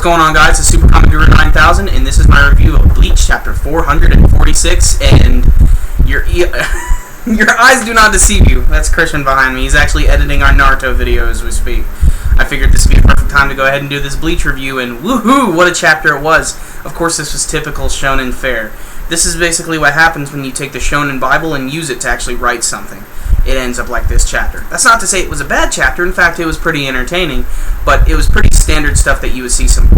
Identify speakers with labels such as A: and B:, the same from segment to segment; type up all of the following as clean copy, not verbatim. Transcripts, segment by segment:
A: What's going on, guys? It's SuperKamiGuru9000, and this is my review of Bleach, chapter 446, and your eyes do not deceive you. That's Christian behind me. He's actually editing our Naruto video as we speak. I figured this would be a perfect time to go ahead and do this Bleach review, and woohoo, what a chapter it was. Of course, this was typical shonen fare. This is basically what happens when you take the shonen Bible and use it to actually write something. It ends up like this chapter. That's not to say it was a bad chapter. In fact, it was pretty entertaining, but it was pretty standard stuff that you would see from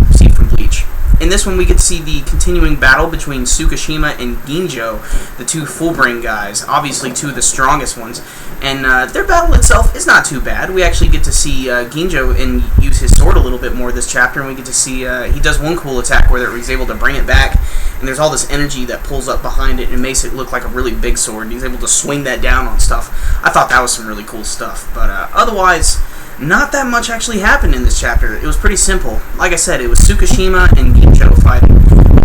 A: Bleach. In this one, we get to see the continuing battle between Tsukishima and Ginjo, the two Fullbring guys, obviously two of the strongest ones, and their battle itself is not too bad. We actually get to see Ginjo use his sword a little bit more this chapter, and we get to see he does one cool attack where he's able to bring it back, and there's all this energy that pulls up behind it and makes it look like a really big sword, and he's able to swing that down on stuff. I thought that was some really cool stuff, but otherwise, not that much actually happened in this chapter. It was pretty simple. Like I said, it was Tsukishima and Ginjo fighting.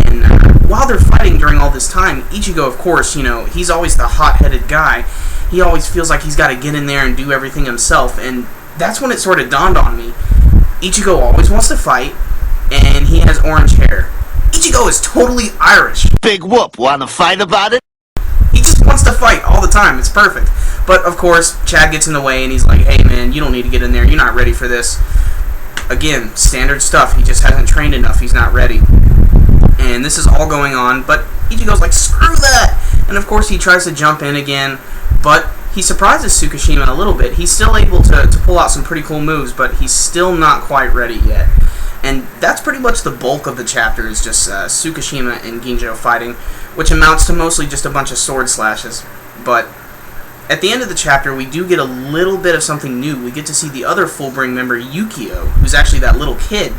A: And while they're fighting during all this time, Ichigo, of course, he's always the hot-headed guy. He always feels like he's got to get in there and do everything himself. And that's when it sort of dawned on me. Ichigo always wants to fight, and he has orange hair. Ichigo is totally Irish.
B: Big whoop, wanna fight about it?
A: He just wants to fight all the time. It's perfect. But, of course, Chad gets in the way, and he's like, hey, man, you don't need to get in there. You're not ready for this. Again, standard stuff. He just hasn't trained enough. He's not ready. And this is all going on, but Ichigo's like, screw that! And, of course, he tries to jump in again, but he surprises Tsukishima a little bit. He's still able to pull out some pretty cool moves, but he's still not quite ready yet. And that's pretty much the bulk of the chapter, is just Tsukishima and Ginjo fighting, which amounts to mostly just a bunch of sword slashes. But at the end of the chapter, we do get a little bit of something new. We get to see the other Fullbring member, Yukio, who's actually that little kid.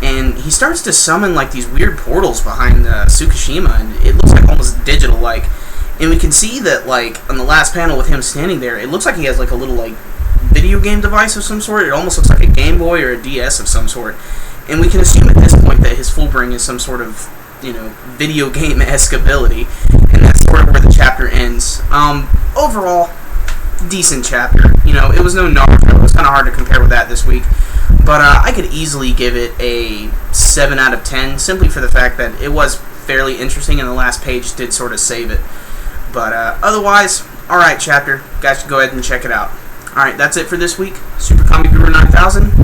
A: And he starts to summon like these weird portals behind Tsukishima, and it looks like almost digital-like. And we can see that, like, on the last panel with him standing there, it looks like he has like a little like video game device of some sort. It almost looks like a Game Boy or a DS of some sort. And we can assume at this point that his Fullbring is some sort of, video game-esque ability. And that's sort of where the chapter ends. Overall, decent chapter. It was no Naruto. It was kind of hard to compare with that this week. But I could easily give it a 7 out of 10, simply for the fact that it was fairly interesting, and the last page did sort of save it. But otherwise, alright chapter. Guys should go ahead and check it out. Alright, that's it for this week. SuperKamiGuru9000.